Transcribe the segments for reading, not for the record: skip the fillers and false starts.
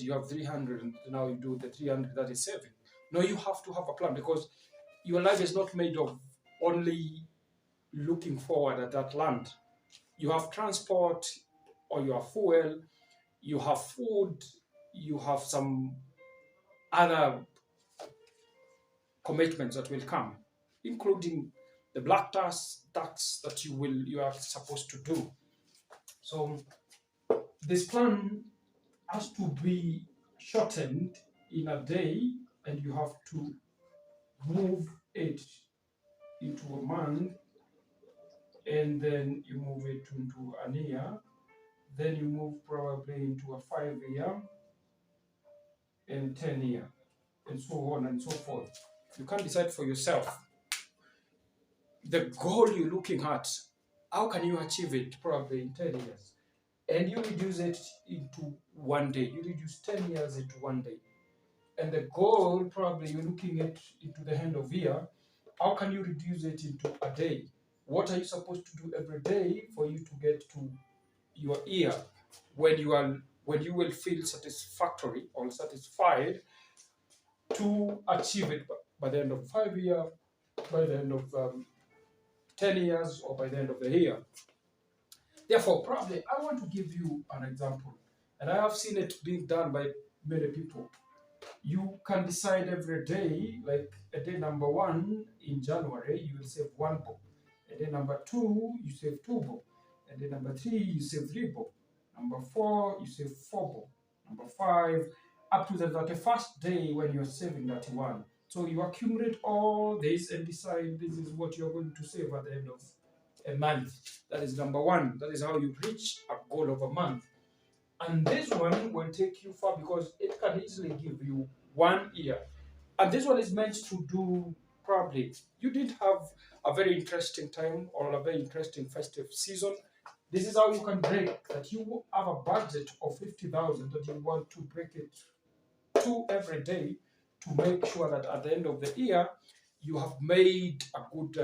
you have 300 and now you do the 300 that is saving. No, you have to have a plan, because your life is not made of only looking forward at that land. You have transport, or you have fuel, you have food, you have some other commitments that will come, including the black tax that you are supposed to do. So this plan has to be shortened in a day, and you have to move it into a month, and then you move it into an year, then you move probably into a 5 year and 10 year, and so on and so forth. You can decide for yourself the goal you're looking at. How can you achieve it probably in 10 years? And you reduce it into one day. You reduce 10 years into one day. And the goal probably you're looking at into the end of year. How can you reduce it into a day? What are you supposed to do every day for you to get to your year when you will feel satisfactory or satisfied to achieve it by the end of 5 years, by the end of 10 years, or by the end of the year? Therefore, probably I want to give you an example, and I have seen it being done by many people. You can decide every day, like a day number 1 in January, you will save 1 bob. A day number 2, you save 2 bob. A day number 3, you save 3 bob. Number 4, you save 4 bob. Number 5, up to the 31st day when you're saving that one. So you accumulate all this and decide this is what you're going to save at the end of a month. That is number 1. That is how you reach a goal of a month. And this one will take you far, because it can easily give you 1 year. And this one is meant to do, probably you didn't have a very interesting time or a very interesting festive season. This is how you can break that. You have a budget of 50,000 that you want to break it to every day, to make sure that at the end of the year you have made a good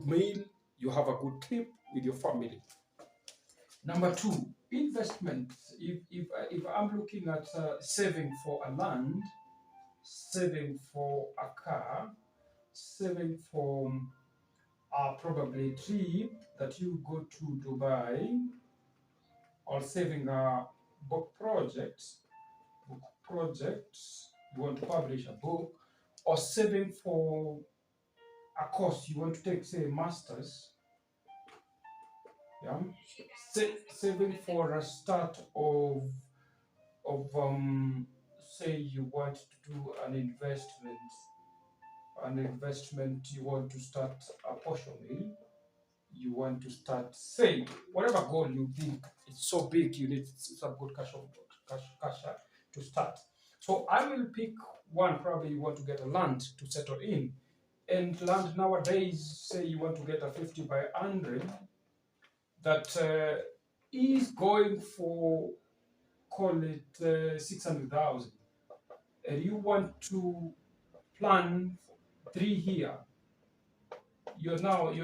meal, you have a good trip with your family. Number 2, investment. If I'm looking at saving for a land, saving for a car, saving for probably a trip that you go to Dubai, or saving a book project, you want to publish a book, or saving for a course you want to take, say, a master's, yeah, saving for a start of say you want to do an investment, you want to start a portion mill, you want to start, say, whatever goal you think it's so big you need some good cash to start. So I will pick one. Probably you want to get a land to settle in, and land nowadays, say you want to get a 50 by 100 that is going for, call it 600,000, and you want to plan 3 years. Your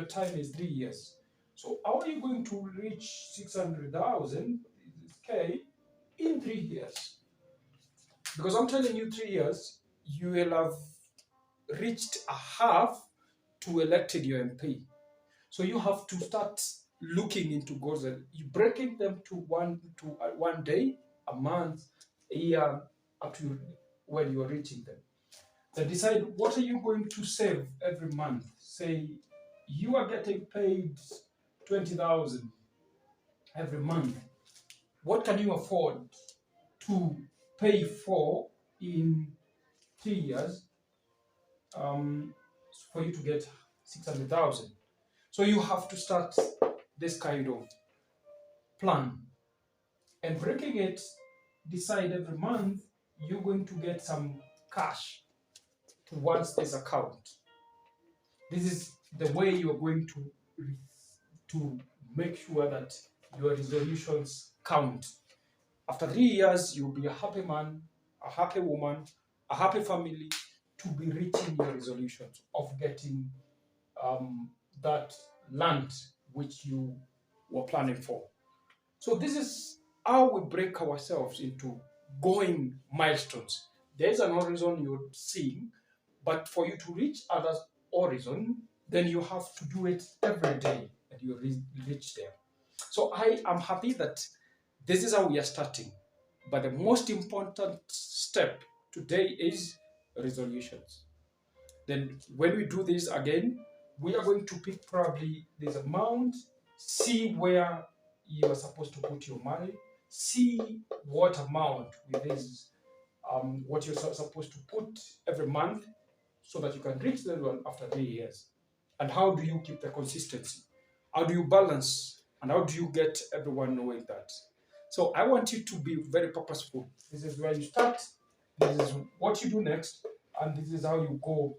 time is 3 years. So how are you going to reach 600,000 K in 3 years? Because I'm telling you, 3 years you will have reached a half to elected your MP. So you have to start looking into goals, and you breaking them to one day, a month, a year, up to when you are reaching them. Then decide what are you going to save every month. Say you are getting paid 20,000 every month. What can you afford to pay for in 3 years for you to get 600,000? So you have to start this kind of plan, and breaking it, decide every month you're going to get some cash towards this account. This is the way you are going to make sure that your resolutions count. After 3 years, you'll be a happy man, a happy woman, a happy family, to be reaching your resolutions of getting that land which you were planning for. So this is how we break ourselves into going milestones. There's an horizon you're seeing, but for you to reach other horizon, then you have to do it every day and you reach there. So I am happy that this is how we are starting. But the most important step today is resolutions. Then when we do this again, we are going to pick probably this amount, see where you are supposed to put your money, see what amount with this, what you're supposed to put every month so that you can reach that one after 3 years. And how do you keep the consistency? How do you balance? And how do you get everyone knowing that? So I want you to be very purposeful. This is where you start, this is what you do next, and this is how you go.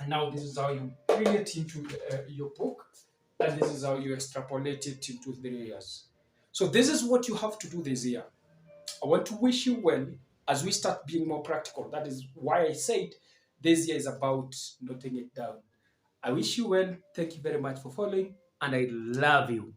And now this is how you bring it into your book, and this is how you extrapolate it into 3 years. So this is what you have to do this year. I want to wish you well as we start being more practical. That is why I said this year is about noting it down. I wish you well. Thank you very much for following, and I love you.